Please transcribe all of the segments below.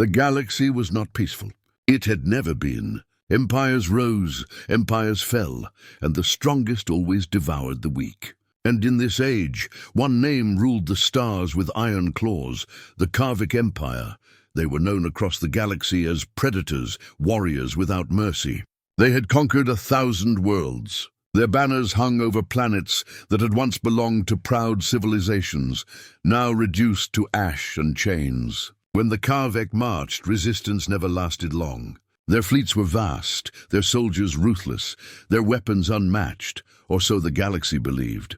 The galaxy was not peaceful. It had never been. Empires rose, empires fell, and the strongest always devoured the weak. And in this age, one name ruled the stars with iron claws, the Kharvek Empire. They were known across the galaxy as predators, warriors without mercy. They had conquered 1,000 worlds. Their banners hung over planets that had once belonged to proud civilizations, now reduced to ash and chains. When the Kharvek marched, resistance never lasted long. Their fleets were vast, their soldiers ruthless, their weapons unmatched, or so the galaxy believed.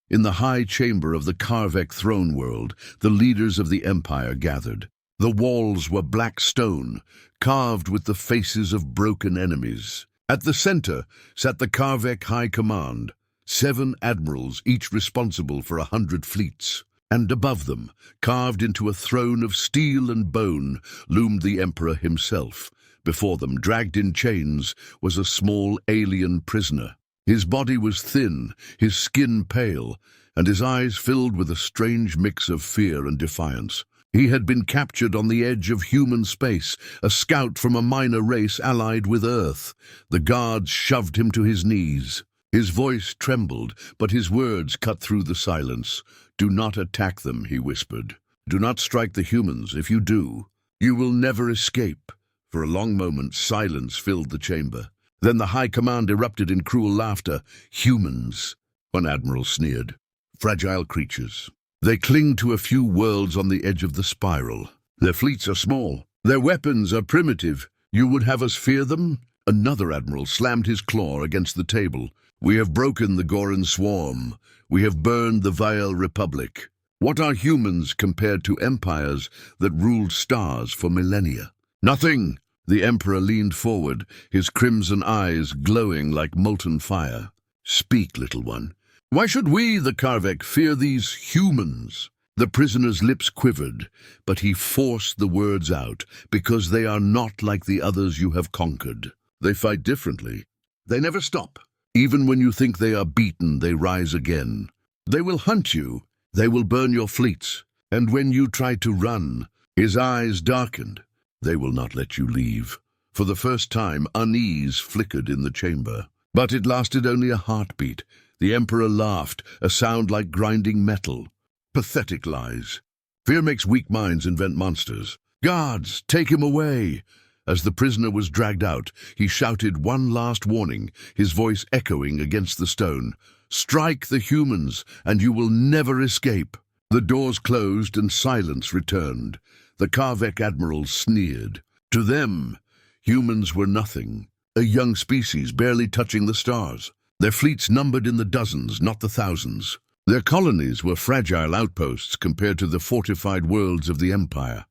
In the high chamber of the Kharvek throne world, the leaders of the empire gathered. The walls were black stone, carved with the faces of broken enemies. At the center sat the Kharvek High Command, 7 admirals, each responsible for 100 fleets. And above them, carved into a throne of steel and bone, loomed the Emperor himself. Before them, dragged in chains, was a small alien prisoner. His body was thin, his skin pale, and his eyes filled with a strange mix of fear and defiance. He had been captured on the edge of human space, a scout from a minor race allied with Earth. The guards shoved him to his knees. His voice trembled, but his words cut through the silence. "Do not attack them," he whispered. "Do not strike the humans. If you do, you will never escape." For a long moment, silence filled the chamber. Then the High Command erupted in cruel laughter. "Humans," one admiral sneered. "Fragile creatures. They cling to a few worlds on the edge of the spiral. Their fleets are small. Their weapons are primitive. You would have us fear them?" Another admiral slammed his claw against the table. "We have broken the Goran swarm. We have burned the vile Republic. What are humans compared to empires that ruled stars for millennia?" "Nothing." The Emperor leaned forward, his crimson eyes glowing like molten fire. "Speak, little one. Why should we, the Kharvek, fear these humans?" The prisoner's lips quivered, but he forced the words out. "Because they are not like the others you have conquered. They fight differently. They never stop. Even when you think they are beaten, they rise again. They will hunt you. They will burn your fleets. And when you try to run," his eyes darkened, "they will not let you leave." For the first time, unease flickered in the chamber. But it lasted only a heartbeat. The Emperor laughed, a sound like grinding metal. "Pathetic lies. Fear makes weak minds invent monsters. Guards, take him away." As the prisoner was dragged out, he shouted one last warning, his voice echoing against the stone. "Strike the humans, and you will never escape." The doors closed and silence returned. The Kharvek admirals sneered. To them, humans were nothing, a young species barely touching the stars. Their fleets numbered in the dozens, not the thousands. Their colonies were fragile outposts compared to the fortified worlds of the Empire.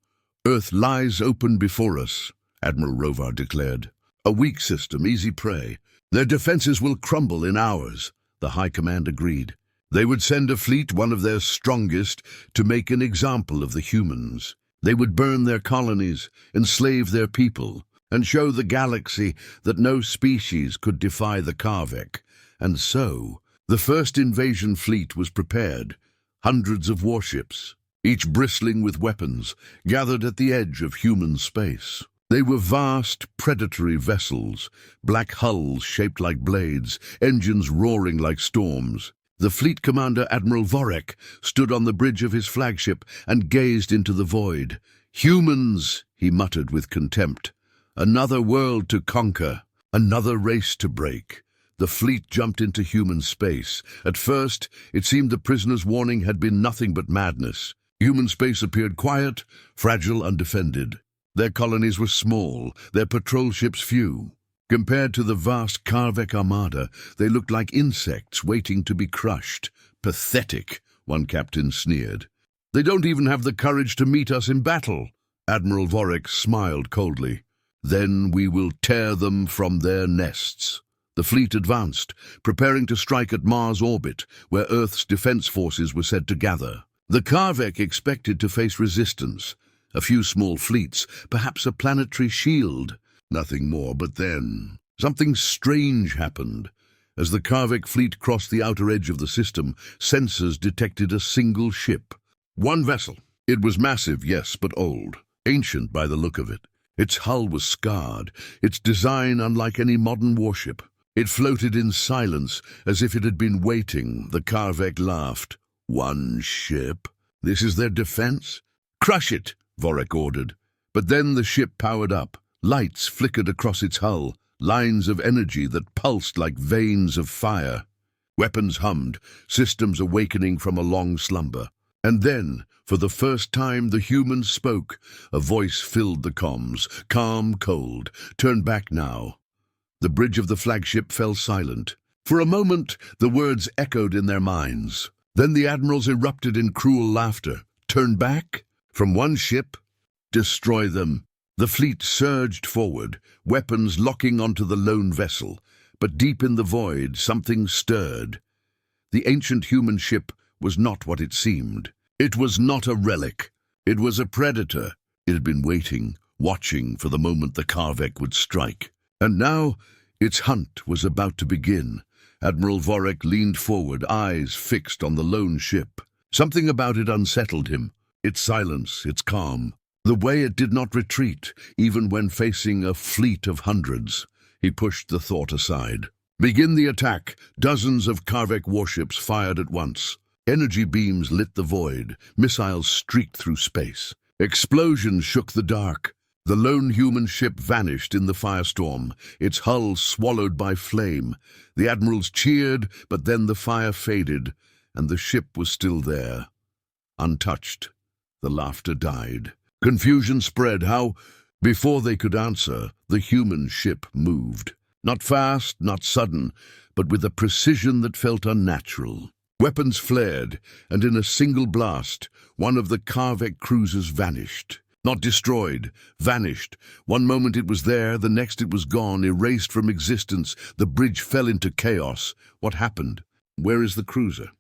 "Earth lies open before us," Admiral Rovar declared. "A weak system, easy prey. Their defenses will crumble in hours." The High Command agreed. They would send a fleet, one of their strongest, to make an example of the humans. They would burn their colonies, enslave their people, and show the galaxy that no species could defy the Kharvek. And so, the first invasion fleet was prepared. Hundreds of warships, each bristling with weapons, gathered at the edge of human space. They were vast, predatory vessels, black hulls shaped like blades, engines roaring like storms. The fleet commander, Admiral Vorek, stood on the bridge of his flagship and gazed into the void. "Humans," he muttered with contempt. "Another world to conquer, another race to break." The fleet jumped into human space. At first, it seemed the prisoner's warning had been nothing but madness. Human space appeared quiet, fragile, undefended. Their colonies were small, their patrol ships few. Compared to the vast Kharvek armada, they looked like insects waiting to be crushed. "Pathetic," one captain sneered. "They don't even have the courage to meet us in battle." Admiral Vorek smiled coldly. "Then we will tear them from their nests." The fleet advanced, preparing to strike at Mars' orbit, where Earth's defense forces were said to gather. The Kharvek expected to face resistance. A few small fleets, perhaps a planetary shield. Nothing more, but then something strange happened. As the Kharvek fleet crossed the outer edge of the system, sensors detected a single ship. One vessel. It was massive, yes, but old. ancient by the look of it. Its hull was scarred, its design unlike any modern warship. It floated in silence, as if it had been waiting. The Kharvek laughed. One ship? This is their defense? Crush it, Vorik ordered. But then the ship powered up. Lights flickered across its hull, lines of energy that pulsed like veins of fire. Weapons hummed, systems awakening from a long slumber. And then, for the first time, the humans spoke. A voice filled the comms, calm, cold. Turn back now. The bridge of the flagship fell silent. For a moment, the words echoed in their minds. Then the admirals erupted in cruel laughter. Turn back? From one ship? Destroy them. The fleet surged forward, weapons locking onto the lone vessel. But deep in the void, something stirred. The ancient human ship was not what it seemed. It was not a relic. It was a predator. It had been waiting, watching for the moment the Kharvek would strike. And now, its hunt was about to begin. Admiral Vorik leaned forward, eyes fixed on the lone ship. Something about it unsettled him. Its silence, its calm. The way it did not retreat, even when facing a fleet of hundreds. He pushed the thought aside. Begin the attack. Dozens of Kharvek warships fired at once. Energy beams lit the void. Missiles streaked through space. Explosions shook the dark. The lone human ship vanished in the firestorm, its hull swallowed by flame. The admirals cheered, but then the fire faded, and the ship was still there. Untouched. The laughter died. Confusion spread. Before they could answer, the human ship moved. Not fast, not sudden, but with a precision that felt unnatural. Weapons flared, and in a single blast, one of the Kharvek cruisers vanished. Not destroyed, vanished. One moment it was there, the next it was gone, erased from existence. The bridge fell into chaos. What happened? Where is the cruiser?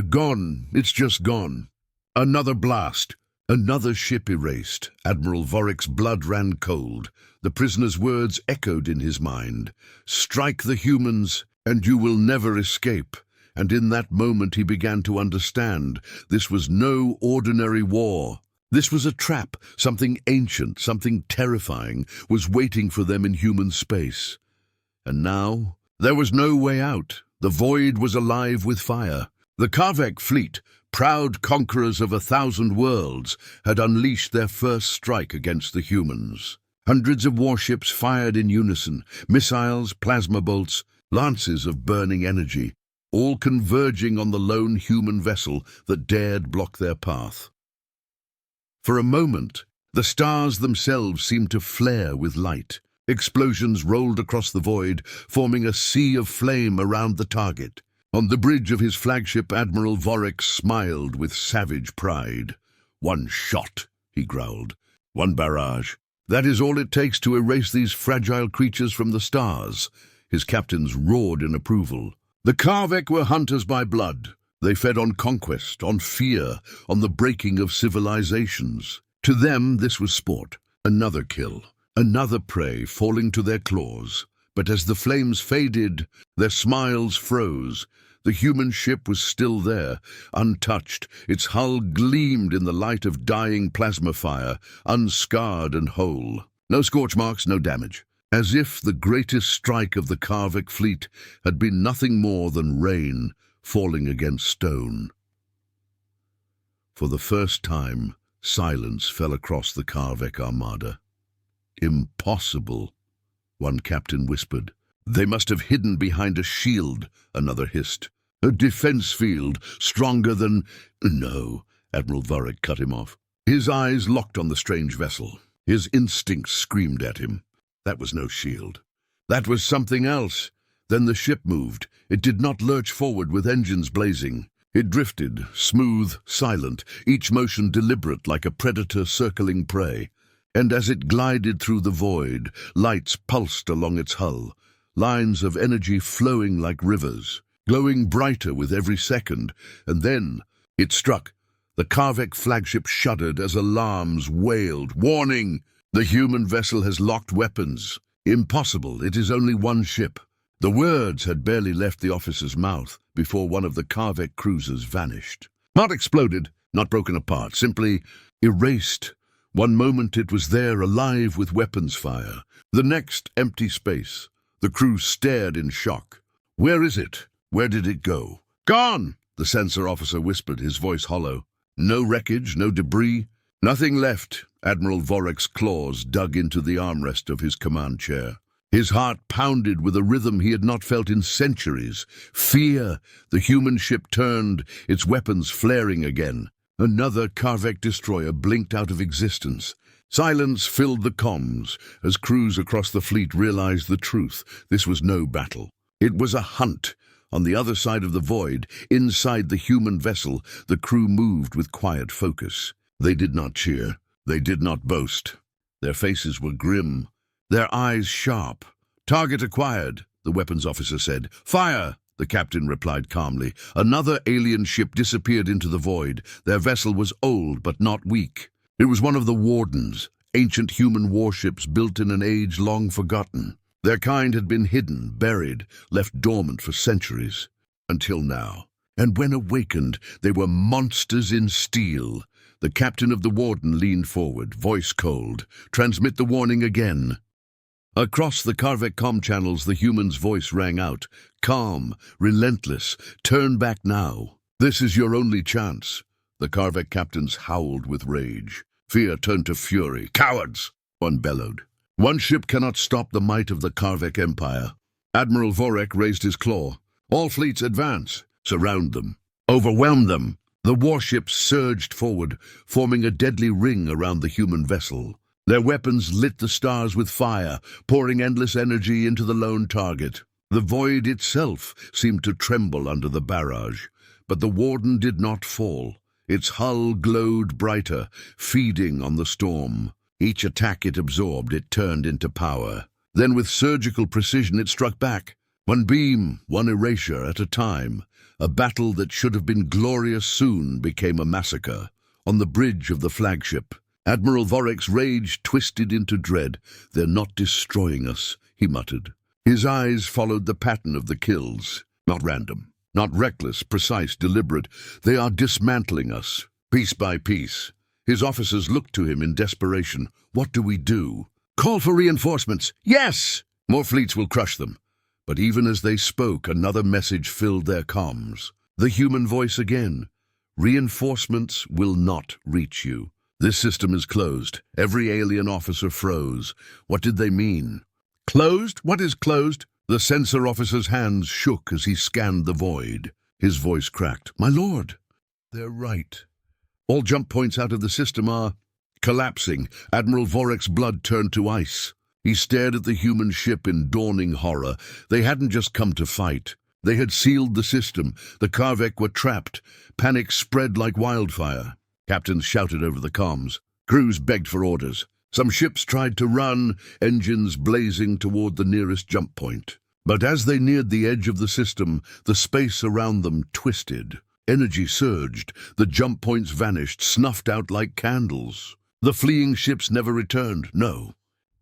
Gone. It's just gone. Another blast. Another ship erased. Admiral Vorik's blood ran cold. The prisoner's words echoed in his mind. Strike the humans, and you will never escape. And in that moment he began to understand. This was no ordinary war. This was a trap. Something ancient, something terrifying, was waiting for them in human space. And now, there was no way out. The void was alive with fire. The Kharvek fleet, proud conquerors of 1,000 worlds, had unleashed their first strike against the humans. Hundreds of warships fired in unison, missiles, plasma bolts, lances of burning energy, all converging on the lone human vessel that dared block their path. For a moment, the stars themselves seemed to flare with light. Explosions rolled across the void, forming a sea of flame around the target. On the bridge of his flagship, Admiral Vorik smiled with savage pride. One shot, he growled. One barrage. That is all it takes to erase these fragile creatures from the stars. His captains roared in approval. The Kharvek were hunters by blood. They fed on conquest, on fear, on the breaking of civilizations. To them, this was sport. Another kill, another prey falling to their claws. But as the flames faded, their smiles froze. The human ship was still there, untouched. Its hull gleamed in the light of dying plasma fire, unscarred and whole. No scorch marks, no damage. As if the greatest strike of the Kharvek fleet had been nothing more than rain falling against stone. For the first time, silence fell across the Kharvek armada. Impossible, one captain whispered. They must have hidden behind a shield, another hissed. A defense field, stronger than... No, Admiral Vorik cut him off. His eyes locked on the strange vessel. His instincts screamed at him. That was no shield. That was something else. Then the ship moved. It did not lurch forward with engines blazing. It drifted, smooth, silent, each motion deliberate like a predator circling prey. And as it glided through the void, lights pulsed along its hull, lines of energy flowing like rivers, glowing brighter with every second. And then it struck. The Kharvek flagship shuddered as alarms wailed. Warning! The human vessel has locked weapons. Impossible, it is only one ship. The words had barely left the officer's mouth before one of the Kharvek cruisers vanished. Not exploded, not broken apart, simply erased One moment it was there, alive with weapons fire. The next, empty space. The crew stared in shock. "Where is it? Where did it go?" "Gone!" the sensor officer whispered, his voice hollow. "No wreckage, no debris, nothing left." Admiral Vorek's claws dug into the armrest of his command chair. His heart pounded with a rhythm he had not felt in centuries. Fear! The human ship turned, its weapons flaring again. Another Kharvek destroyer blinked out of existence. Silence filled the comms as crews across the fleet realized the truth. This was no battle. It was a hunt. On the other side of the void, inside the human vessel, the crew moved with quiet focus. They did not cheer. They did not boast. Their faces were grim, their eyes sharp. "Target acquired," the weapons officer said. "Fire!" the captain replied calmly. Another alien ship disappeared into the void. Their vessel was old but not weak. It was one of the Wardens, ancient human warships built in an age long forgotten. Their kind had been hidden, buried, left dormant for centuries. Until now. And when awakened, they were monsters in steel. The captain of the Warden leaned forward, voice cold. "Transmit the warning again." Across the Kharvek comm channels, the human's voice rang out. Calm, relentless. "Turn back now. This is your only chance." The Kharvek captains howled with rage. Fear turned to fury. "Cowards!" one bellowed. "One ship cannot stop the might of the Kharvek Empire." Admiral Vorek raised his claw. "All fleets advance. Surround them. Overwhelm them." The warships surged forward, forming a deadly ring around the human vessel. Their weapons lit the stars with fire, pouring endless energy into the lone target. The void itself seemed to tremble under the barrage. But the Warden did not fall. Its hull glowed brighter, feeding on the storm. Each attack it absorbed, it turned into power. Then with surgical precision it struck back. One beam, one erasure at a time. A battle that should have been glorious soon became a massacre. On the bridge of the flagship, Admiral Vorek's rage twisted into dread. "They're not destroying us," he muttered. His eyes followed the pattern of the kills. Not random, not reckless, precise, deliberate. "They are dismantling us, piece by piece." His officers looked to him in desperation. "What do we do?" "Call for reinforcements." "Yes!" "More fleets will crush them." But even as they spoke, another message filled their comms. The human voice again. "Reinforcements will not reach you. This system is closed." Every alien officer froze. What did they mean? "Closed? What is closed?" The sensor officer's hands shook as he scanned the void. His voice cracked. "My lord, they're right. All jump points out of the system are collapsing." Admiral Vorek's blood turned to ice. He stared at the human ship in dawning horror. They hadn't just come to fight. They had sealed the system. The Kharvek were trapped. Panic spread like wildfire. Captains shouted over the comms. Crews begged for orders. Some ships tried to run, engines blazing toward the nearest jump point. But as they neared the edge of the system, the space around them twisted. Energy surged. The jump points vanished, snuffed out like candles. The fleeing ships never returned. "No,"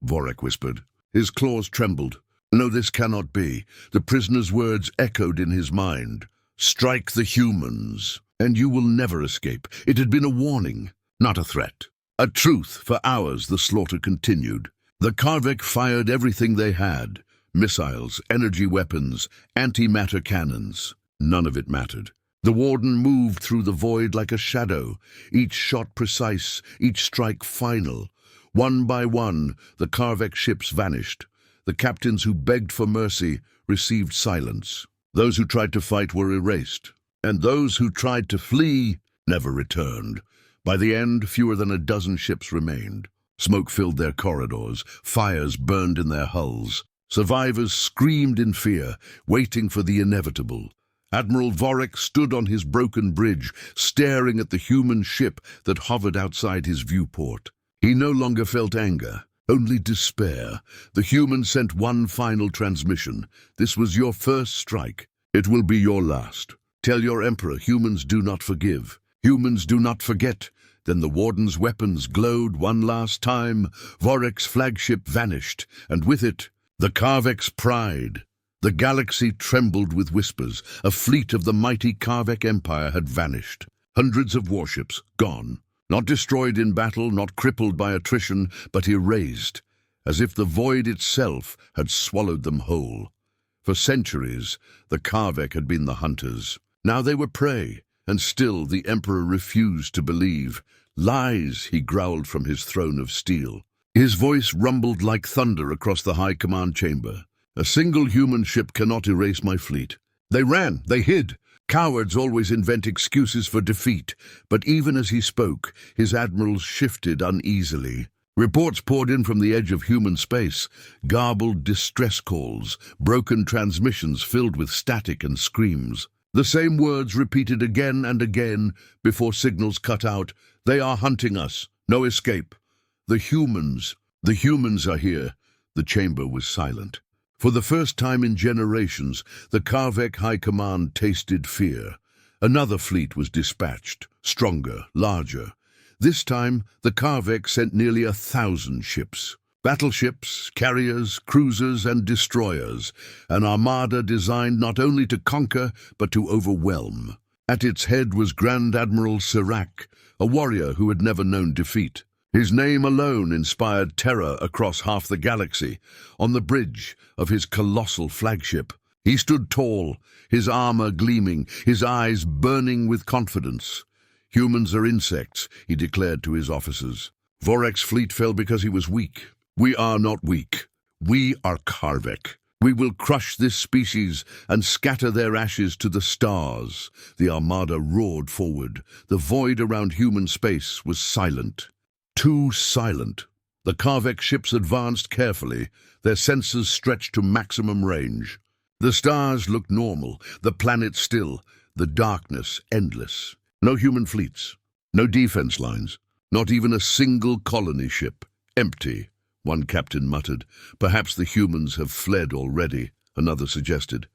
Vorek whispered. His claws trembled. "No, this cannot be." The prisoner's words echoed in his mind. "Strike the humans, and you will never escape." It had been a warning, not a threat. A truth. For hours the slaughter continued. The Kharvek fired everything they had. Missiles, energy weapons, antimatter cannons. None of it mattered. The Warden moved through the void like a shadow, each shot precise, each strike final. One by one, the Kharvek ships vanished. The captains who begged for mercy received silence. Those who tried to fight were erased, and those who tried to flee never returned. By the end, fewer than a dozen ships remained. Smoke filled their corridors, fires burned in their hulls. Survivors screamed in fear, waiting for the inevitable. Admiral Vorek stood on his broken bridge, staring at the human ship that hovered outside his viewport. He no longer felt anger, only despair. The human sent one final transmission. "This was your first strike. It will be your last. Tell your emperor humans do not forgive. Humans do not forget." Then the Warden's weapons glowed one last time. Vorek's flagship vanished, and with it, the Kharvek's pride. The galaxy trembled with whispers. A fleet of the mighty Kharvek Empire had vanished. Hundreds of warships gone. Not destroyed in battle, not crippled by attrition, but erased, as if the void itself had swallowed them whole. For centuries, the Kharvek had been the hunters. Now they were prey, and still the Emperor refused to believe. Lies, he growled from his throne of steel. His voice rumbled like thunder across the high command chamber. A single human ship cannot erase my fleet. They ran, they hid. Cowards always invent excuses for defeat, but even as he spoke, his admirals shifted uneasily. Reports poured in from the edge of human space, garbled distress calls, broken transmissions filled with static and screams. The same words repeated again and again before signals cut out. They are hunting us. No escape. The humans are here. The chamber was silent. For the first time in generations, the Kharvek High Command tasted fear. Another fleet was dispatched, stronger, larger. This time, the Kharvek sent nearly 1,000 ships. Battleships, carriers, cruisers, and destroyers. An armada designed not only to conquer, but to overwhelm. At its head was Grand Admiral Sirach, a warrior who had never known defeat. His name alone inspired terror across half the galaxy. On the bridge of his colossal flagship, he stood tall, his armor gleaming, his eyes burning with confidence. Humans are insects, he declared to his officers. Vorek's fleet fell because he was weak. We are not weak. We are Kharvek. We will crush this species and scatter their ashes to the stars. The armada roared forward. The void around human space was silent. Too silent. The Kharvek ships advanced carefully, their sensors stretched to maximum range. The stars looked normal, the planet still, the darkness endless. No human fleets, no defense lines, not even a single colony ship. Empty, one captain muttered. Perhaps the humans have fled already, another suggested.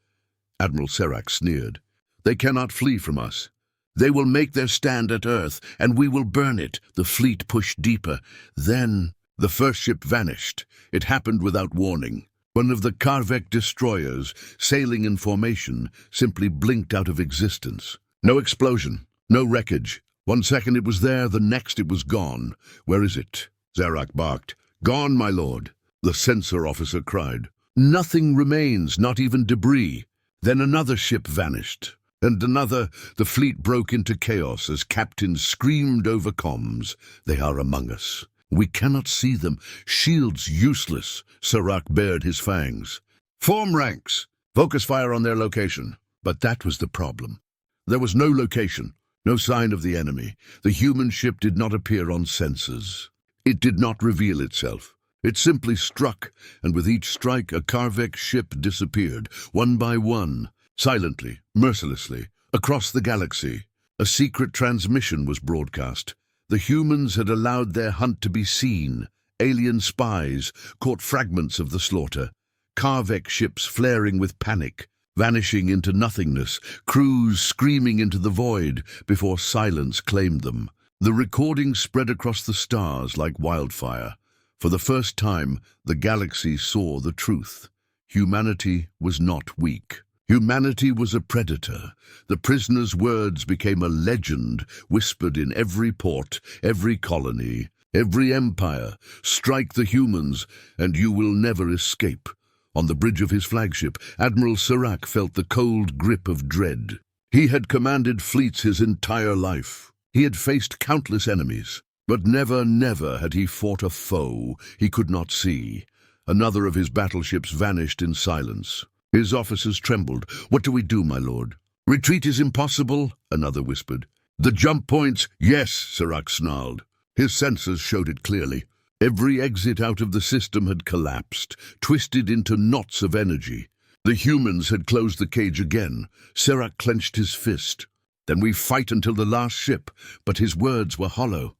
Admiral Sirach sneered. They cannot flee from us. They will make their stand at Earth, and we will burn it. The fleet pushed deeper. Then the first ship vanished. It happened without warning. One of the Kharvek destroyers, sailing in formation, simply blinked out of existence. No explosion, no wreckage. 1 second it was there, the next it was gone. Where is it? Sirach barked. Gone, my lord, the censor officer cried. Nothing remains, not even debris. Then another ship vanished. And another. The fleet broke into chaos as captains screamed over comms. They are among us. We cannot see them. Shields useless. Sirach bared his fangs. Form ranks. Focus fire on their location. But that was the problem. There was no location, no sign of the enemy. The human ship did not appear on sensors. It did not reveal itself. It simply struck, and with each strike a Kharvek ship disappeared, one by one. Silently, mercilessly, across the galaxy, a secret transmission was broadcast. The humans had allowed their hunt to be seen. Alien spies caught fragments of the slaughter. Kharvek ships flaring with panic, vanishing into nothingness, crews screaming into the void before silence claimed them. The recording spread across the stars like wildfire. For the first time, the galaxy saw the truth. Humanity was not weak. Humanity was a predator. The prisoner's words became a legend, whispered in every port, every colony, every empire. Strike the humans, and you will never escape. On the bridge of his flagship, Admiral Sirach felt the cold grip of dread. He had commanded fleets his entire life. He had faced countless enemies, but never had he fought a foe he could not see. Another of his battleships vanished in silence. His officers trembled. What do we do, my lord? Retreat is impossible, another whispered. The jump points, yes, Sirach snarled. His sensors showed it clearly. Every exit out of the system had collapsed, twisted into knots of energy. The humans had closed the cage again. Sirach clenched his fist. Then we fight until the last ship, but his words were hollow.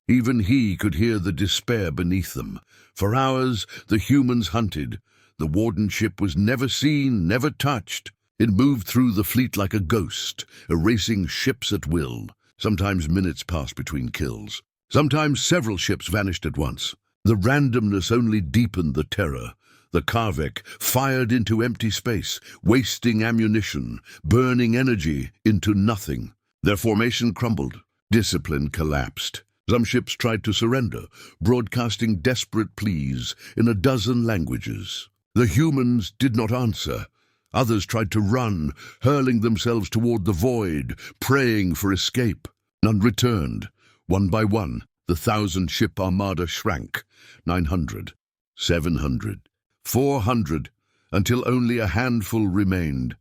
Even he could hear the despair beneath them. For hours, the humans hunted. The warden ship was never seen, never touched. It moved through the fleet like a ghost, erasing ships at will. Sometimes minutes passed between kills. Sometimes several ships vanished at once. The randomness only deepened the terror. The Kharvek fired into empty space, wasting ammunition, burning energy into nothing. Their formation crumbled. Discipline collapsed. Some ships tried to surrender, broadcasting desperate pleas in a dozen languages. The humans did not answer. Others tried to run, hurling themselves toward the void, praying for escape. None returned. One by one, the 1,000-ship armada shrank. 900, 700, 400, until only a handful remained.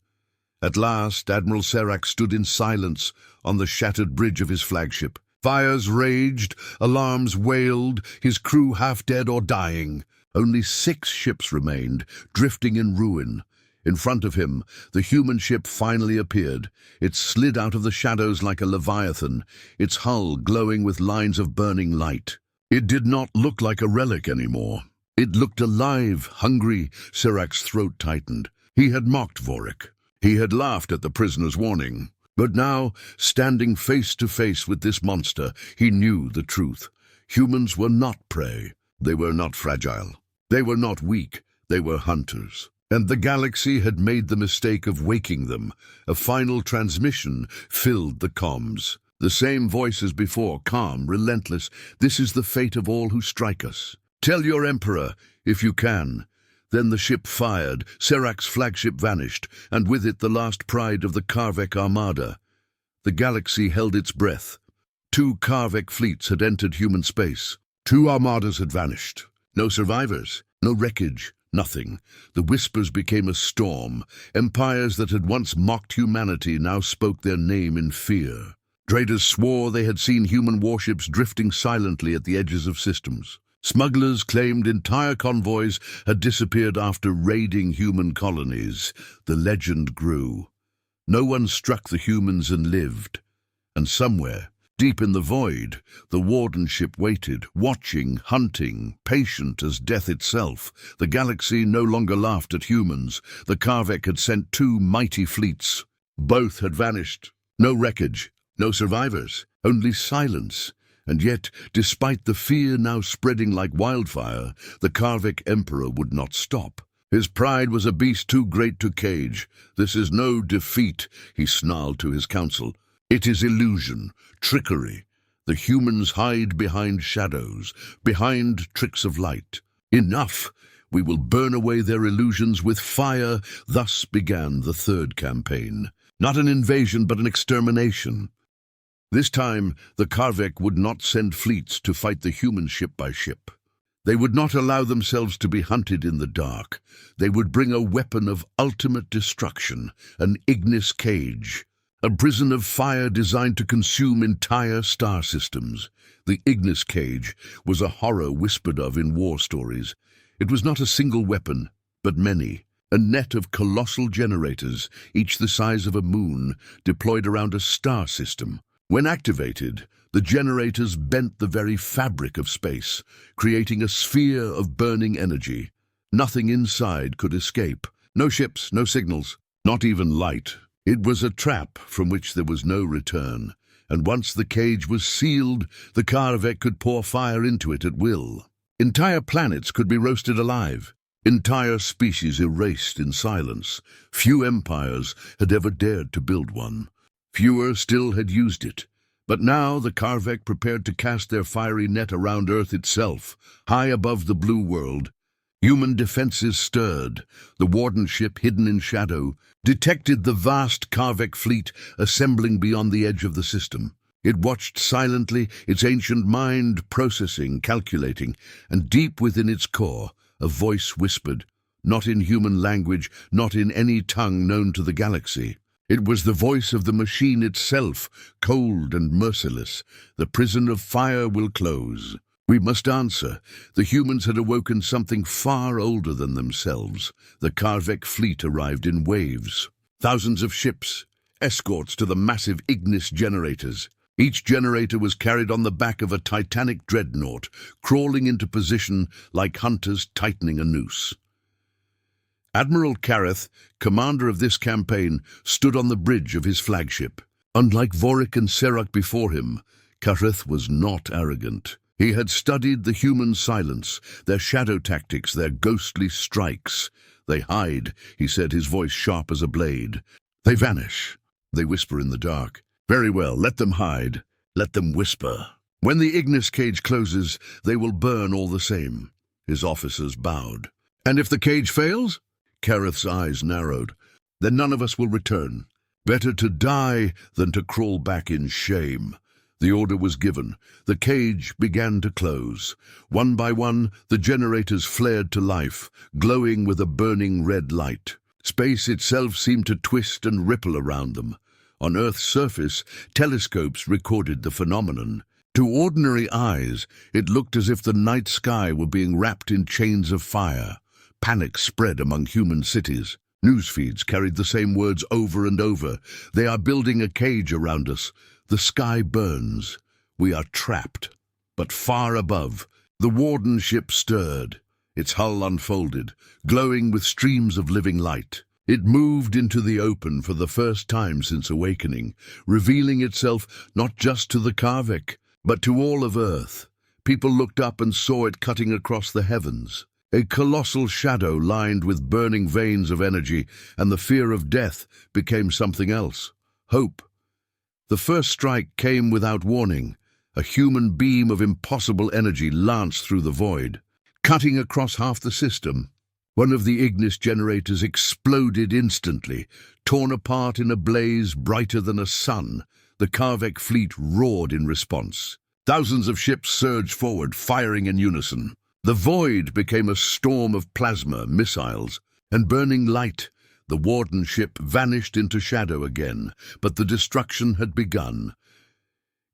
At last, Admiral Serac stood in silence on the shattered bridge of his flagship. Fires raged, alarms wailed, his crew half dead or dying. Only 6 ships remained, drifting in ruin. In front of him, the human ship finally appeared. It slid out of the shadows like a leviathan, its hull glowing with lines of burning light. It did not look like a relic anymore. It looked alive, hungry. Serac's throat tightened. He had mocked Vorik. He had laughed at the prisoner's warning. But now, standing face to face with this monster, he knew the truth. Humans were not prey. They were not fragile. They were not weak. They were hunters. And the galaxy had made the mistake of waking them. A final transmission filled the comms. The same voice as before, calm, relentless. This is the fate of all who strike us. Tell your Emperor, if you can. Then the ship fired, Serac's flagship vanished, and with it the last pride of the Kharvek armada. The galaxy held its breath. 2 Kharvek fleets had entered human space. 2 armadas had vanished. No survivors, no wreckage, nothing. The whispers became a storm. Empires that had once mocked humanity now spoke their name in fear. Traders swore they had seen human warships drifting silently at the edges of systems. Smugglers claimed entire convoys had disappeared after raiding human colonies. The legend grew. No one struck the humans and lived. And somewhere, deep in the void, the warden ship waited, watching, hunting, patient as death itself. The galaxy no longer laughed at humans. The Kharvek had sent 2 mighty fleets. Both had vanished. No wreckage, no survivors, only silence. And yet, despite the fear now spreading like wildfire, the Kharvek Emperor would not stop. His pride was a beast too great to cage. This is no defeat, he snarled to his council. It is illusion, trickery. The humans hide behind shadows, behind tricks of light. Enough! We will burn away their illusions with fire. Thus began the 3rd campaign. Not an invasion, but an extermination. This time, the Kharvek would not send fleets to fight the human ship by ship. They would not allow themselves to be hunted in the dark. They would bring a weapon of ultimate destruction, an ignis cage, a prison of fire designed to consume entire star systems. The ignis cage was a horror whispered of in war stories. It was not a single weapon, but many. A net of colossal generators, each the size of a moon, deployed around a star system. When activated, the generators bent the very fabric of space, creating a sphere of burning energy. Nothing inside could escape. No ships, no signals, not even light. It was a trap from which there was no return. And once the cage was sealed, the Kharvek could pour fire into it at will. Entire planets could be roasted alive. Entire species erased in silence. Few empires had ever dared to build one. Fewer still had used it. But now the Kharvek prepared to cast their fiery net around Earth itself, high above the blue world. Human defenses stirred. The warden ship, hidden in shadow, detected the vast Kharvek fleet assembling beyond the edge of the system. It watched silently, its ancient mind processing, calculating, and deep within its core, a voice whispered, not in human language, not in any tongue known to the galaxy. It was the voice of the machine itself, cold and merciless. The prison of fire will close. We must answer. The humans had awoken something far older than themselves. The Kharvek fleet arrived in waves. Thousands of ships, escorts to the massive Ignis generators. Each generator was carried on the back of a titanic dreadnought, crawling into position like hunters tightening a noose. Admiral Kareth, commander of this campaign, stood on the bridge of his flagship. Unlike Vorik and Serac before him, Kareth was not arrogant. He had studied the human silence, their shadow tactics, their ghostly strikes. They hide, he said, his voice sharp as a blade. They vanish. They whisper in the dark. Very well, let them hide. Let them whisper. When the Ignis cage closes, they will burn all the same. His officers bowed. And if the cage fails? Kareth's eyes narrowed. Then none of us will return. Better to die than to crawl back in shame. The order was given. The cage began to close. One by one, the generators flared to life, glowing with a burning red light. Space itself seemed to twist and ripple around them. On Earth's surface, telescopes recorded the phenomenon. To ordinary eyes, it looked as if the night sky were being wrapped in chains of fire. Panic spread among human cities. News feeds carried the same words over and over. They are building a cage around us. The sky burns. We are trapped. But far above, the Warden ship stirred. Its hull unfolded, glowing with streams of living light. It moved into the open for the first time since awakening, revealing itself not just to the Kharvek, but to all of Earth. People looked up and saw it cutting across the heavens. A colossal shadow lined with burning veins of energy, and the fear of death became something else. Hope. The first strike came without warning. A human beam of impossible energy lanced through the void, cutting across half the system. One of the Ignis generators exploded instantly, torn apart in a blaze brighter than a sun. The Kharvek fleet roared in response. Thousands of ships surged forward, firing in unison. The void became a storm of plasma, missiles, and burning light. The Warden ship vanished into shadow again, but the destruction had begun.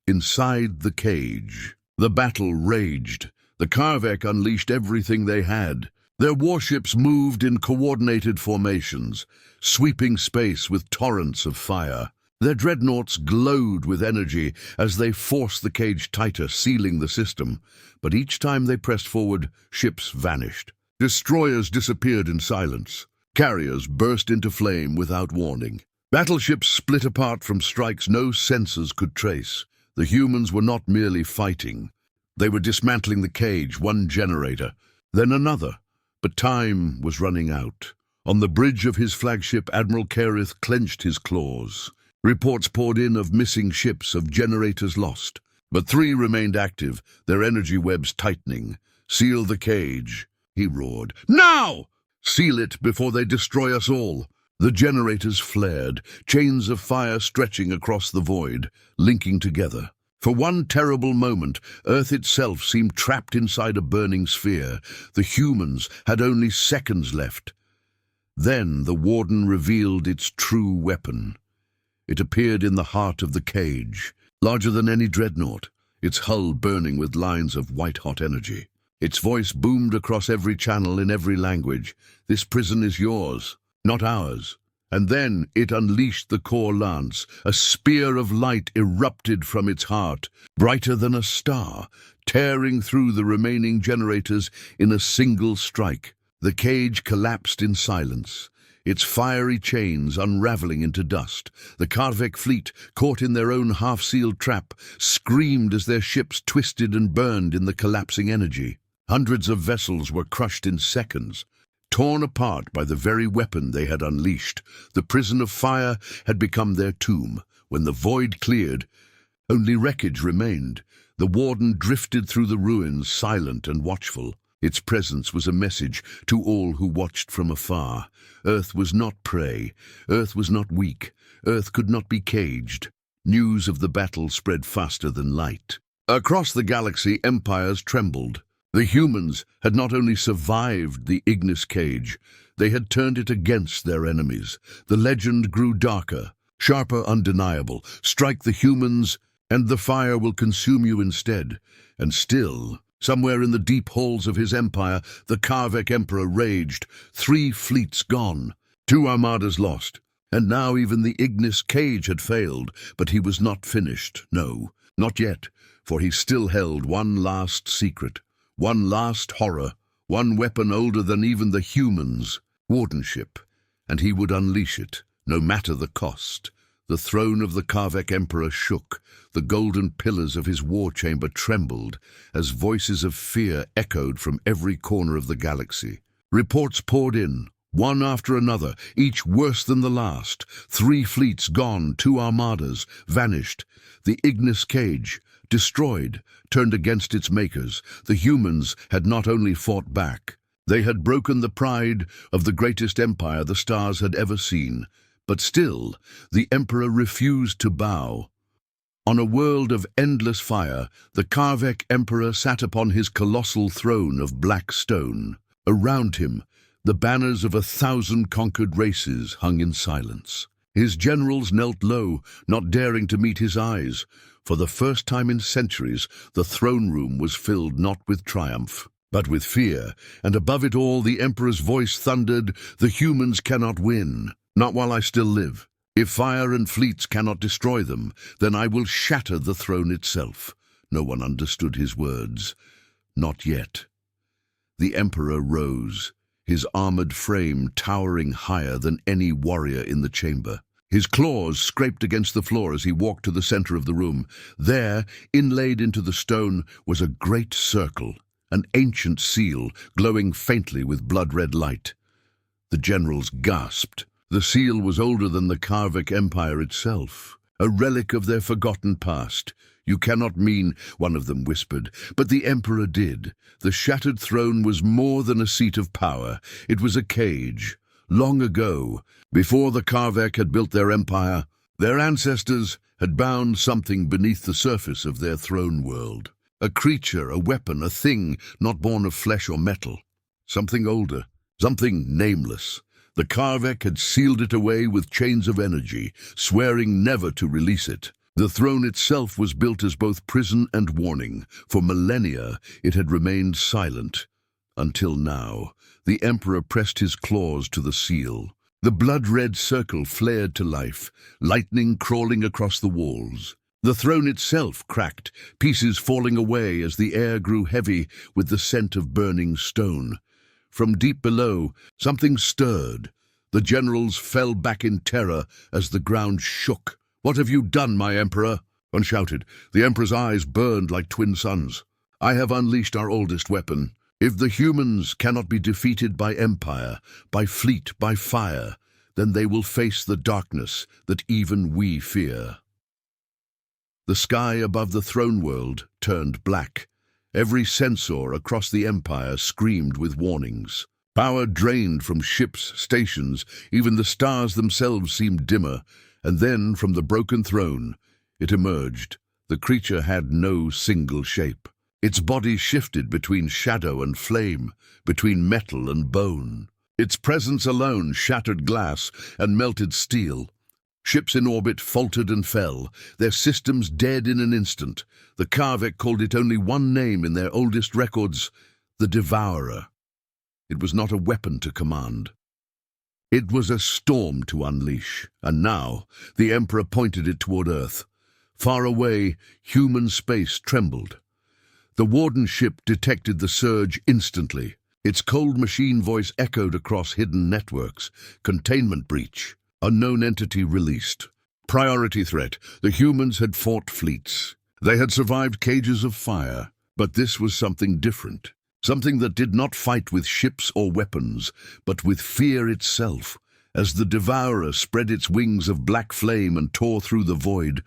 Inside the cage, the battle raged. The Kharvek unleashed everything they had. Their warships moved in coordinated formations, sweeping space with torrents of fire. Their dreadnoughts glowed with energy as they forced the cage tighter, sealing the system. But each time they pressed forward, ships vanished. Destroyers disappeared in silence. Carriers burst into flame without warning. Battleships split apart from strikes no sensors could trace. The humans were not merely fighting. They were dismantling the cage, one generator, then another. But time was running out. On the bridge of his flagship, Admiral Khareth clenched his claws. Reports poured in of missing ships, of generators lost. But 3 remained active, their energy webs tightening. "Seal the cage," he roared. "Now! Seal it before they destroy us all." The generators flared, chains of fire stretching across the void, linking together. For one terrible moment, Earth itself seemed trapped inside a burning sphere. The humans had only seconds left. Then the Warden revealed its true weapon. It appeared in the heart of the cage, larger than any dreadnought, its hull burning with lines of white-hot energy. Its voice boomed across every channel in every language. "This prison is yours, not ours." And then it unleashed the core lance. A spear of light erupted from its heart, brighter than a star, tearing through the remaining generators in a single strike. The cage collapsed in silence, its fiery chains unraveling into dust. The Kharvek fleet, caught in their own half-sealed trap, screamed as their ships twisted and burned in the collapsing energy. Hundreds of vessels were crushed in seconds, torn apart by the very weapon they had unleashed. The prison of fire had become their tomb. When the void cleared, only wreckage remained. The Warden drifted through the ruins, silent and watchful. Its presence was a message to all who watched from afar. Earth was not prey. Earth was not weak. Earth could not be caged. News of the battle spread faster than light. Across the galaxy, empires trembled. The humans had not only survived the Ignis cage, they had turned it against their enemies. The legend grew darker, sharper, undeniable. Strike the humans, and the fire will consume you instead. And still, somewhere in the deep halls of his empire, the Kharvek Emperor raged. 3 fleets gone, 2 armadas lost. And now even the Ignis cage had failed, but he was not finished. No, not yet, for he still held one last secret. One last horror, one weapon older than even the humans, Wardenship, and he would unleash it, no matter the cost. The throne of the Kharvek Emperor shook, the golden pillars of his war chamber trembled, as voices of fear echoed from every corner of the galaxy. Reports poured in, one after another, each worse than the last. 3 fleets gone, 2 armadas, vanished. The Ignis cage, destroyed, turned against its makers. The humans had not only fought back, they had broken the pride of the greatest empire the stars had ever seen. But still, the Emperor refused to bow. On a world of endless fire, the Kharvek Emperor sat upon his colossal throne of black stone. Around him, the banners of 1,000 conquered races hung in silence. His generals knelt low, not daring to meet his eyes. For the first time in centuries, the throne room was filled not with triumph, but with fear, and above it all the Emperor's voice thundered, "The humans cannot win, not while I still live. If fire and fleets cannot destroy them, then I will shatter the throne itself." No one understood his words. Not yet. The Emperor rose, his armored frame towering higher than any warrior in the chamber. His claws scraped against the floor as he walked to the center of the room. There, inlaid into the stone, was a great circle, an ancient seal glowing faintly with blood-red light. The generals gasped. The seal was older than the Kharvek Empire itself, a relic of their forgotten past. "You cannot mean," one of them whispered, but the Emperor did. The shattered throne was more than a seat of power. It was a cage. Long ago, before the Kharvek had built their empire, their ancestors had bound something beneath the surface of their throne world. A creature, a weapon, a thing not born of flesh or metal. Something older, something nameless. The Kharvek had sealed it away with chains of energy, swearing never to release it. The throne itself was built as both prison and warning. For millennia, it had remained silent. Until now, the Emperor pressed his claws to the seal. The blood-red circle flared to life, lightning crawling across the walls. The throne itself cracked, pieces falling away as the air grew heavy with the scent of burning stone. From deep below, something stirred. The generals fell back in terror as the ground shook. "What have you done, my Emperor?" one shouted. The Emperor's eyes burned like twin suns. "I have unleashed our oldest weapon. If the humans cannot be defeated by empire, by fleet, by fire, then they will face the darkness that even we fear." The sky above the throne world turned black. Every sensor across the empire screamed with warnings. Power drained from ships, stations, even the stars themselves seemed dimmer. And then, from the broken throne, it emerged. The creature had no single shape. Its body shifted between shadow and flame, between metal and bone. Its presence alone shattered glass and melted steel. Ships in orbit faltered and fell, their systems dead in an instant. The Kharvek called it only one name in their oldest records, the Devourer. It was not a weapon to command. It was a storm to unleash, and now the Emperor pointed it toward Earth. Far away, human space trembled. The Warden ship detected the surge instantly. Its cold machine voice echoed across hidden networks. Containment breach. Unknown entity released. Priority threat. The humans had fought fleets. They had survived cages of fire. But this was something different. Something that did not fight with ships or weapons, but with fear itself. As the Devourer spread its wings of black flame and tore through the void,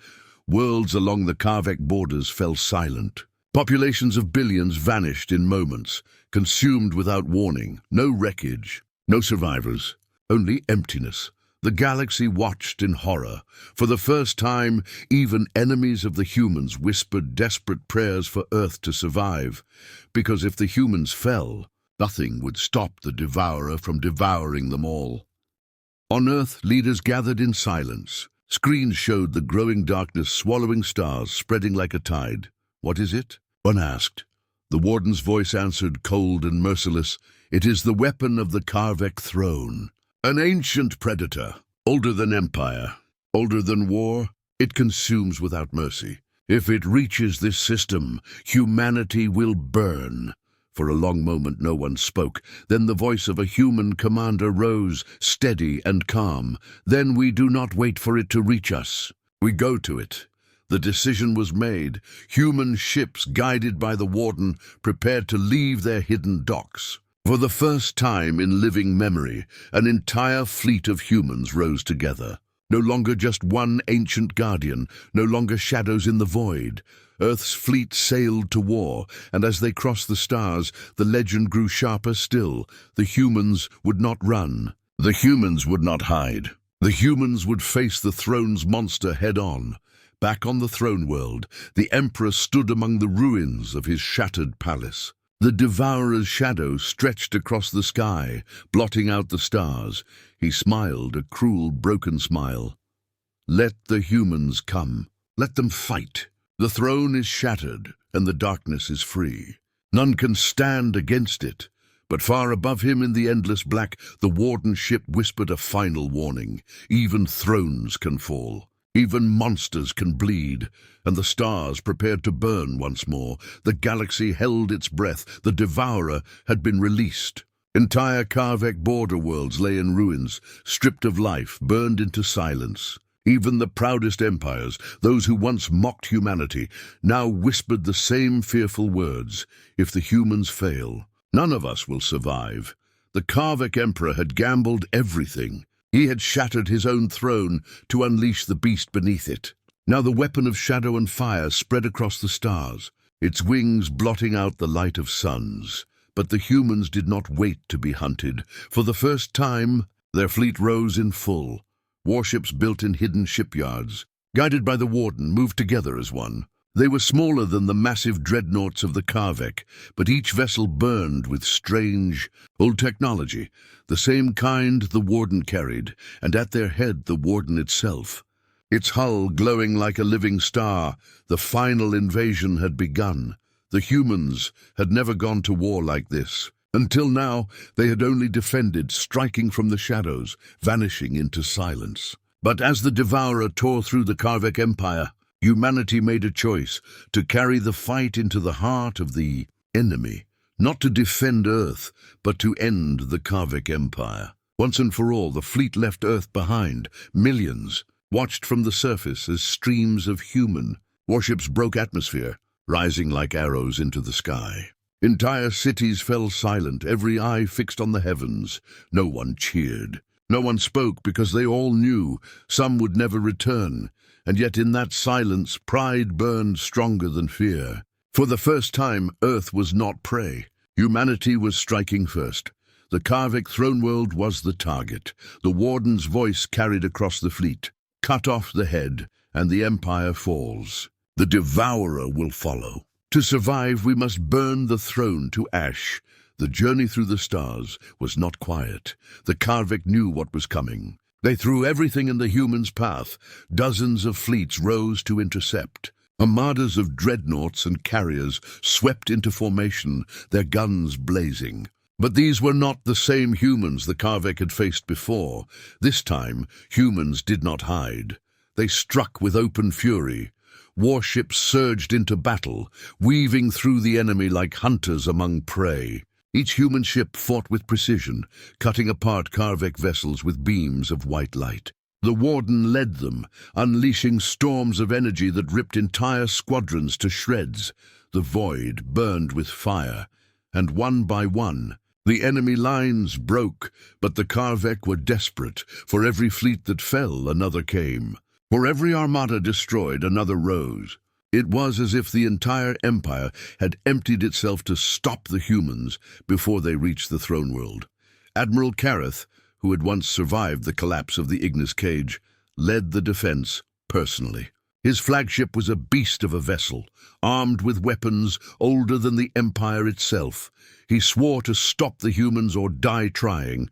worlds along the Kharvek borders fell silent. Populations of billions vanished in moments, consumed without warning. No wreckage, no survivors, only emptiness. The galaxy watched in horror. For the first time, even enemies of the humans whispered desperate prayers for Earth to survive. Because if the humans fell, nothing would stop the Devourer from devouring them all. On Earth, leaders gathered in silence. Screens showed the growing darkness swallowing stars, spreading like a tide. "What is it?" one asked. The Warden's voice answered, cold and merciless, "It is the weapon of the Kharvek throne. An ancient predator, older than empire, older than war. It consumes without mercy. If it reaches this system, humanity will burn." For a long moment no one spoke. Then the voice of a human commander rose, steady and calm. "Then we do not wait for it to reach us. We go to it." The decision was made. Human ships, guided by the Warden, prepared to leave their hidden docks. For the first time in living memory, an entire fleet of humans rose together. No longer just one ancient guardian, no longer shadows in the void. Earth's fleet sailed to war, and as they crossed the stars, the legend grew sharper still. The humans would not run. The humans would not hide. The humans would face the throne's monster head-on. Back on the throne world, the Emperor stood among the ruins of his shattered palace. The Devourer's shadow stretched across the sky, blotting out the stars. He smiled, a cruel, broken smile. Let the humans come. Let them fight. The throne is shattered, and the darkness is free. None can stand against it. But far above him in the endless black, the warden ship whispered a final warning. Even thrones can fall. Even monsters can bleed, and the stars prepared to burn once more. The galaxy held its breath. The Devourer had been released. Entire Kharvek border worlds lay in ruins, stripped of life, burned into silence. Even the proudest empires, those who once mocked humanity, now whispered the same fearful words. If the humans fail, none of us will survive. The Kharvek Emperor had gambled everything. He had shattered his own throne to unleash the beast beneath it. Now the weapon of shadow and fire spread across the stars, its wings blotting out the light of suns. But the humans did not wait to be hunted. For the first time, their fleet rose in full. Warships built in hidden shipyards, guided by the warden, moved together as one. They were smaller than the massive dreadnoughts of the Kharvek, but each vessel burned with strange, old technology, the same kind the warden carried, and at their head the warden itself. Its hull glowing like a living star, the final invasion had begun. The humans had never gone to war like this. Until now, they had only defended, striking from the shadows, vanishing into silence. But as the Devourer tore through the Kharvek Empire, humanity made a choice to carry the fight into the heart of the enemy, not to defend Earth, but to end the Kharvek Empire. Once and for all, the fleet left Earth behind. Millions watched from the surface as streams of human warships broke atmosphere, rising like arrows into the sky. Entire cities fell silent, every eye fixed on the heavens. No one cheered. No one spoke because they all knew some would never return. And yet in that silence, pride burned stronger than fear. For the first time, Earth was not prey. Humanity was striking first. The Kharvek throne world was the target. The warden's voice carried across the fleet. Cut off the head, and the empire falls. The Devourer will follow. To survive, we must burn the throne to ash. The journey through the stars was not quiet. The Kharvek knew what was coming. They threw everything in the humans' path. Dozens of fleets rose to intercept. Armadas of dreadnoughts and carriers swept into formation, their guns blazing. But these were not the same humans the Kharvek had faced before. This time, humans did not hide. They struck with open fury. Warships surged into battle, weaving through the enemy like hunters among prey. Each human ship fought with precision, cutting apart Kharvek vessels with beams of white light. The warden led them, unleashing storms of energy that ripped entire squadrons to shreds. The void burned with fire, and one by one, the enemy lines broke, but the Kharvek were desperate. For every fleet that fell, another came. For every armada destroyed, another rose. It was as if the entire empire had emptied itself to stop the humans before they reached the throne world. Admiral Kareth, who had once survived the collapse of the Ignis Cage, led the defense personally. His flagship was a beast of a vessel, armed with weapons older than the empire itself. He swore to stop the humans or die trying,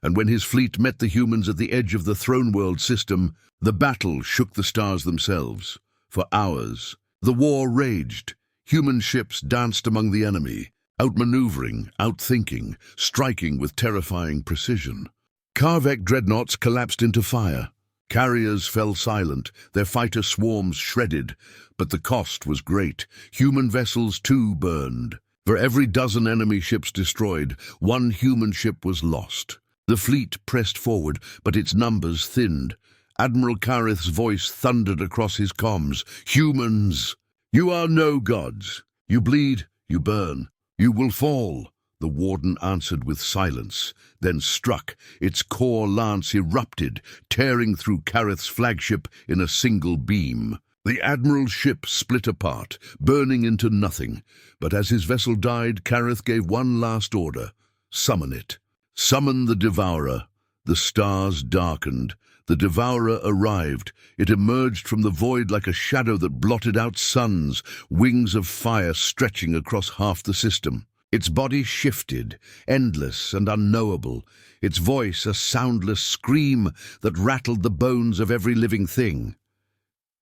and when his fleet met the humans at the edge of the throne world system, the battle shook the stars themselves. For hours, the war raged. Human ships danced among the enemy, outmaneuvering, outthinking, striking with terrifying precision. Kharvek dreadnoughts collapsed into fire. Carriers fell silent, their fighter swarms shredded, but the cost was great. Human vessels too burned. For every dozen enemy ships destroyed, one human ship was lost. The fleet pressed forward, but its numbers thinned. Admiral Kareth's voice thundered across his comms. "Humans, you are no gods. You bleed, you burn, you will fall. The warden answered with silence, then struck. Its core lance erupted, tearing through Kareth's flagship in a single beam. The admiral's ship split apart, burning into nothing. But as his vessel died, Kareth gave one last order. Summon it. Summon the Devourer. The stars darkened. The Devourer arrived. It emerged from the void like a shadow that blotted out suns, wings of fire stretching across half the system. Its body shifted, endless and unknowable, its voice a soundless scream that rattled the bones of every living thing.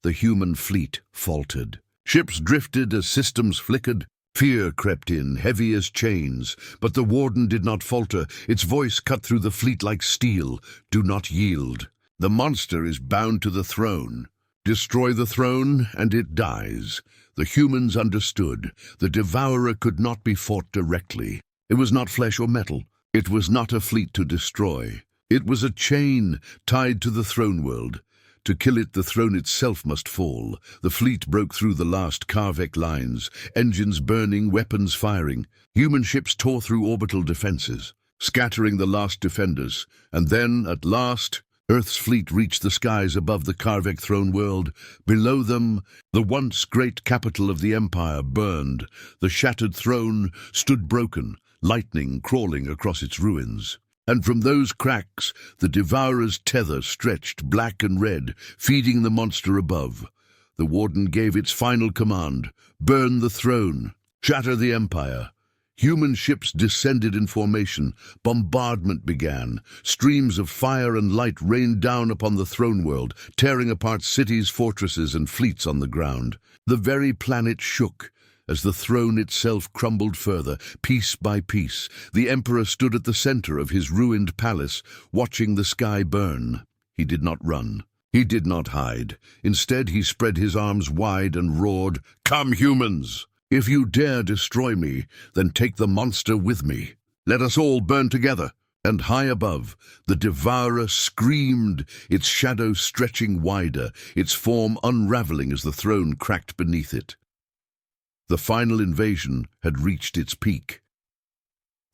The human fleet faltered. Ships drifted as systems flickered. Fear crept in, heavy as chains, but the warden did not falter. Its voice cut through the fleet like steel. Do not yield. The monster is bound to the throne. Destroy the throne, and it dies. The humans understood. The Devourer could not be fought directly. It was not flesh or metal. It was not a fleet to destroy. It was a chain tied to the throne world. To kill it, the throne itself must fall. The fleet broke through the last Kharvek lines, engines burning, weapons firing. Human ships tore through orbital defenses, scattering the last defenders. And then, at last, Earth's fleet reached the skies above the Kharvek throne world. Below them, the once great capital of the Empire burned. The shattered throne stood broken, lightning crawling across its ruins. And from those cracks, the Devourer's tether stretched black and red, feeding the monster above. The warden gave its final command: burn the throne, shatter the Empire. Human ships descended in formation. Bombardment began. Streams of fire and light rained down upon the throne world, tearing apart cities, fortresses, and fleets on the ground. The very planet shook as the throne itself crumbled further, piece by piece. The Emperor stood at the center of his ruined palace, watching the sky burn. He did not run. He did not hide. Instead, he spread his arms wide and roared, "Come, humans! If you dare destroy me, then take the monster with me. Let us all burn together." And high above, the Devourer screamed, its shadow stretching wider, its form unraveling as the throne cracked beneath it. The final invasion had reached its peak.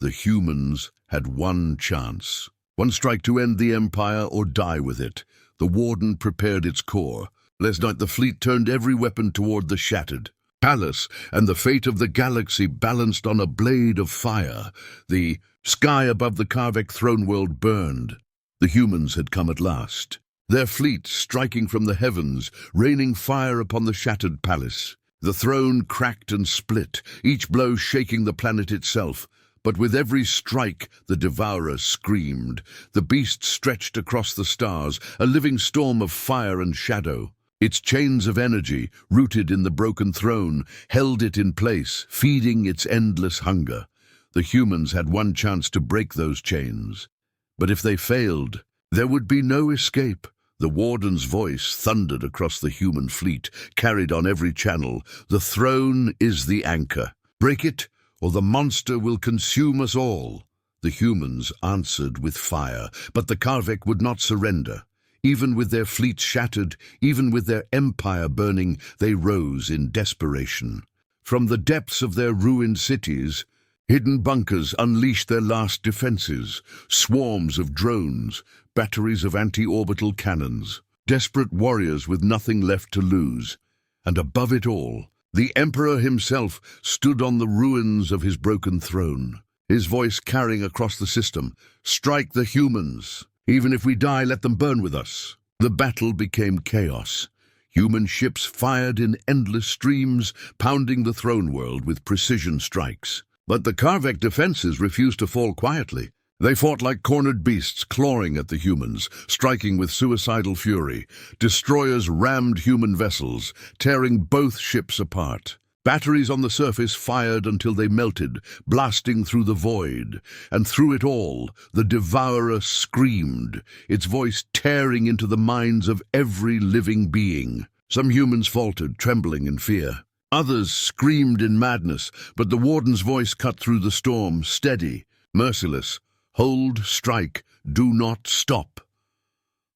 The humans had one chance. One strike to end the Empire or die with it. The warden prepared its core. Last night the fleet turned every weapon toward the shattered palace, and the fate of the galaxy balanced on a blade of fire. The sky above the Kharvek throne world burned. The humans had come at last, their fleet striking from the heavens, raining fire upon the shattered palace. The throne cracked and split, each blow shaking the planet itself. But with every strike, the Devourer screamed. The beast stretched across the stars, a living storm of fire and shadow. Its chains of energy, rooted in the broken throne, held it in place, feeding its endless hunger. The humans had one chance to break those chains. But if they failed, there would be no escape. The warden's voice thundered across the human fleet, carried on every channel. The throne is the anchor. Break it, or the monster will consume us all. The humans answered with fire, but the Kharvek would not surrender. Even with their fleets shattered, even with their empire burning, they rose in desperation. From the depths of their ruined cities, hidden bunkers unleashed their last defenses, swarms of drones, batteries of anti-orbital cannons, desperate warriors with nothing left to lose. And above it all, the Emperor himself stood on the ruins of his broken throne, his voice carrying across the system, "Strike the humans! Even if we die, let them burn with us." The battle became chaos. Human ships fired in endless streams, pounding the throne world with precision strikes. But the Kharvek defenses refused to fall quietly. They fought like cornered beasts, clawing at the humans, striking with suicidal fury. Destroyers rammed human vessels, tearing both ships apart. Batteries on the surface fired until they melted, blasting through the void. And through it all, the Devourer screamed, its voice tearing into the minds of every living being. Some humans faltered, trembling in fear. Others screamed in madness, but the warden's voice cut through the storm, steady, merciless. "Hold, strike, do not stop."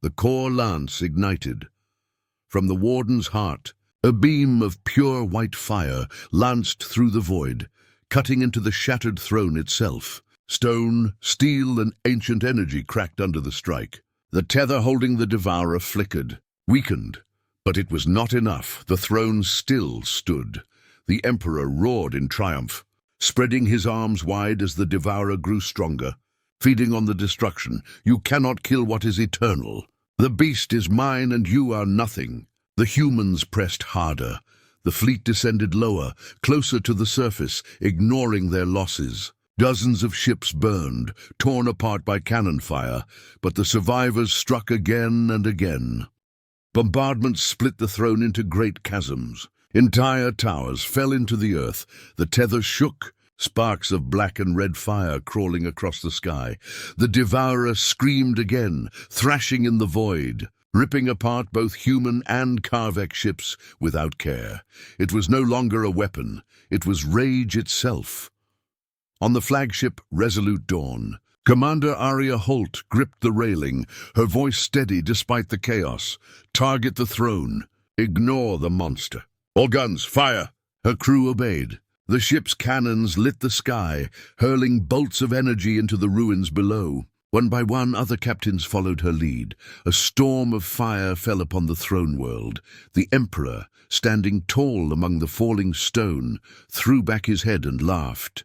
The core lance ignited. From the warden's heart, a beam of pure white fire lanced through the void, cutting into the shattered throne itself. Stone, steel, and ancient energy cracked under the strike. The tether holding the devourer flickered, weakened. But it was not enough. The throne still stood. The Emperor roared in triumph, spreading his arms wide as the devourer grew stronger, feeding on the destruction. You cannot kill what is eternal. The beast is mine and you are nothing. The humans pressed harder. The fleet descended lower, closer to the surface, ignoring their losses. Dozens of ships burned, torn apart by cannon fire, but the survivors struck again and again. Bombardments split the throne into great chasms. Entire towers fell into the earth. The tether shook, sparks of black and red fire crawling across the sky. The devourer screamed again, thrashing in the void, ripping apart both human and Kharvek ships without care. It was no longer a weapon. It was rage itself. On the flagship Resolute Dawn, Commander Arya Holt gripped the railing, her voice steady despite the chaos. Target the throne. Ignore the monster. All guns, fire! Her crew obeyed. The ship's cannons lit the sky, hurling bolts of energy into the ruins below. One by one, other captains followed her lead. A storm of fire fell upon the throne world. The Emperor, standing tall among the falling stone, threw back his head and laughed.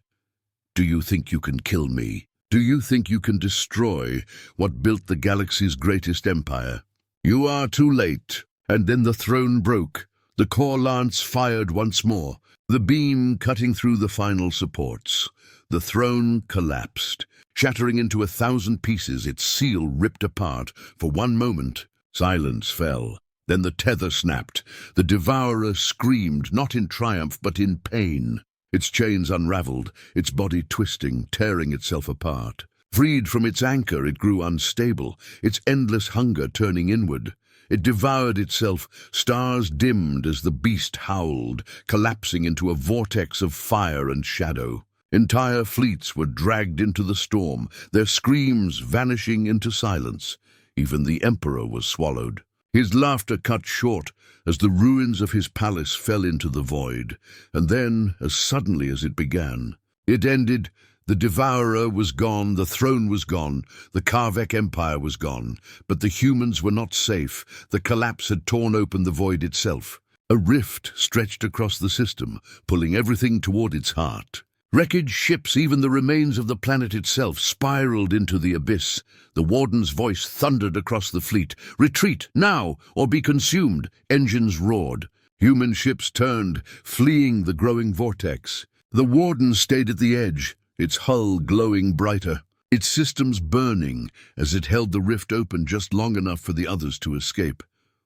Do you think you can kill me? Do you think you can destroy what built the galaxy's greatest empire? You are too late. And then the throne broke. The core lance fired once more, the beam cutting through the final supports. The throne collapsed, shattering into 1,000 pieces, its seal ripped apart. For one moment, silence fell. Then the tether snapped. The devourer screamed, not in triumph, but in pain. Its chains unraveled, its body twisting, tearing itself apart. Freed from its anchor, it grew unstable, its endless hunger turning inward. It devoured itself, stars dimmed as the beast howled, collapsing into a vortex of fire and shadow. Entire fleets were dragged into the storm, their screams vanishing into silence. Even the Emperor was swallowed. His laughter cut short as the ruins of his palace fell into the void, and then, as suddenly as it began, it ended. The devourer was gone, the throne was gone, the Kharvek Empire was gone, but the humans were not safe. The collapse had torn open the void itself. A rift stretched across the system, pulling everything toward its heart. Wreckage, ships, even the remains of the planet itself spiraled into the abyss. The warden's voice thundered across the fleet. Retreat, now, or be consumed. Engines roared. Human ships turned, fleeing the growing vortex. The warden stayed at the edge, its hull glowing brighter, its systems burning as it held the rift open just long enough for the others to escape.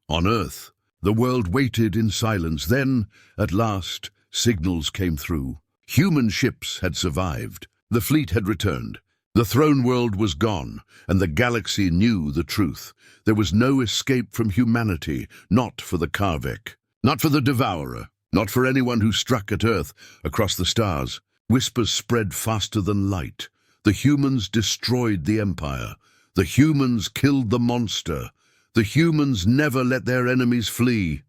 On Earth, the world waited in silence. Then, at last, signals came through. Human ships had survived. The fleet had returned. The throne world was gone, and the galaxy knew the truth. There was no escape from humanity, not for the Kharvek, not for the devourer, not for anyone who struck at Earth across the stars. Whispers spread faster than light. The humans destroyed the Empire. The humans killed the monster. The humans never let their enemies flee.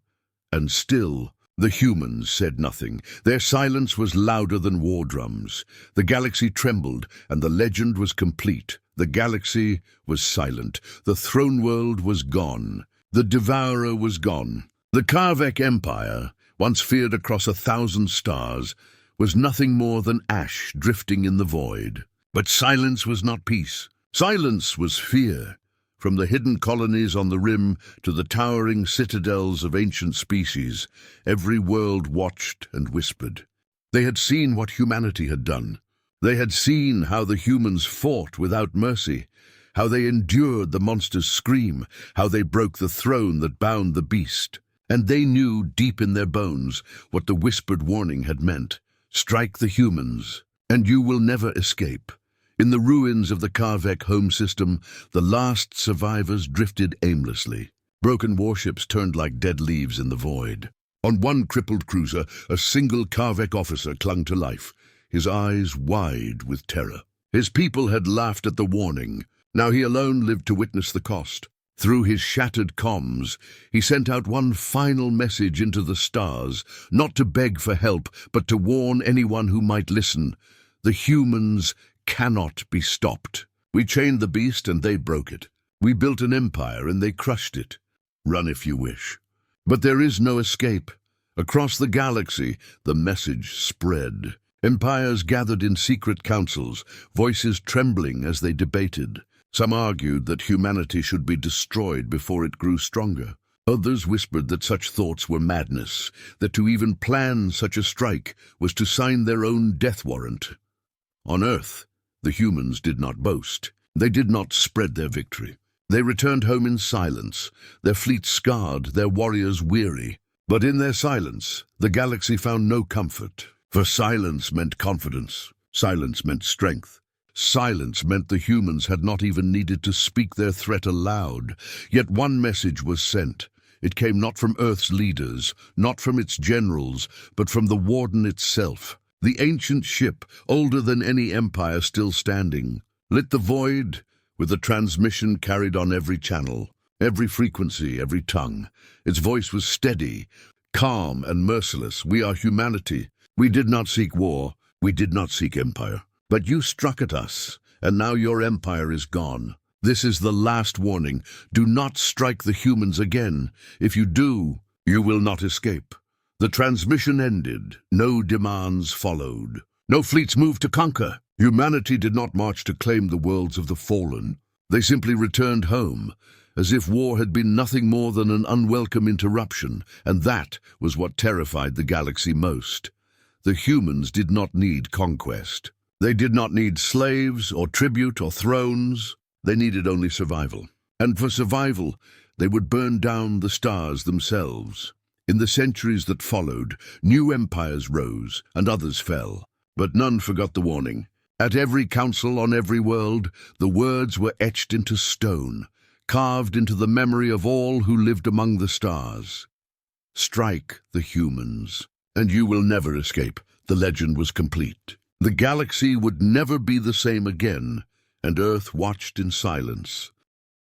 And still, the humans said nothing. Their silence was louder than war drums. The galaxy trembled, and the legend was complete. The galaxy was silent. The throne world was gone. The devourer was gone. The Kharvek Empire, once feared across 1,000 stars, was nothing more than ash drifting in the void. But silence was not peace. Silence was fear. From the hidden colonies on the rim to the towering citadels of ancient species, every world watched and whispered. They had seen what humanity had done. They had seen how the humans fought without mercy, how they endured the monster's scream, how they broke the throne that bound the beast. And they knew deep in their bones what the whispered warning had meant. Strike the humans, and you will never escape. In the ruins of the Kharvek home system, the last survivors drifted aimlessly. Broken warships turned like dead leaves in the void. On one crippled cruiser, a single Kharvek officer clung to life, his eyes wide with terror. His people had laughed at the warning. Now he alone lived to witness the cost. Through his shattered comms, he sent out one final message into the stars, not to beg for help, but to warn anyone who might listen. The humans cannot be stopped. We chained the beast and they broke it. We built an empire and they crushed it. Run if you wish. But there is no escape. Across the galaxy, the message spread. Empires gathered in secret councils, voices trembling as they debated. Some argued that humanity should be destroyed before it grew stronger. Others whispered that such thoughts were madness, that to even plan such a strike was to sign their own death warrant. On Earth, the humans did not boast. They did not spread their victory. They returned home in silence, their fleet scarred, their warriors weary. But in their silence, the galaxy found no comfort. For silence meant confidence. Silence meant strength. Silence meant the humans had not even needed to speak their threat aloud. Yet one message was sent. It came not from Earth's leaders, not from its generals, but from the Warden itself. The ancient ship, older than any empire still standing, lit the void with a transmission carried on every channel, every frequency, every tongue. Its voice was steady, calm and merciless. We are humanity. We did not seek war. We did not seek empire. But you struck at us, and now your empire is gone. This is the last warning. Do not strike the humans again. If you do, you will not escape. The transmission ended. No demands followed. No fleets moved to conquer. Humanity did not march to claim the worlds of the fallen. They simply returned home, as if war had been nothing more than an unwelcome interruption, and that was what terrified the galaxy most. The humans did not need conquest. They did not need slaves or tribute or thrones. They needed only survival. And for survival, they would burn down the stars themselves. In the centuries that followed, new empires rose and others fell. But none forgot the warning. At every council on every world, the words were etched into stone, carved into the memory of all who lived among the stars. Strike the humans, and you will never escape. The legend was complete. The galaxy would never be the same again, and Earth watched in silence.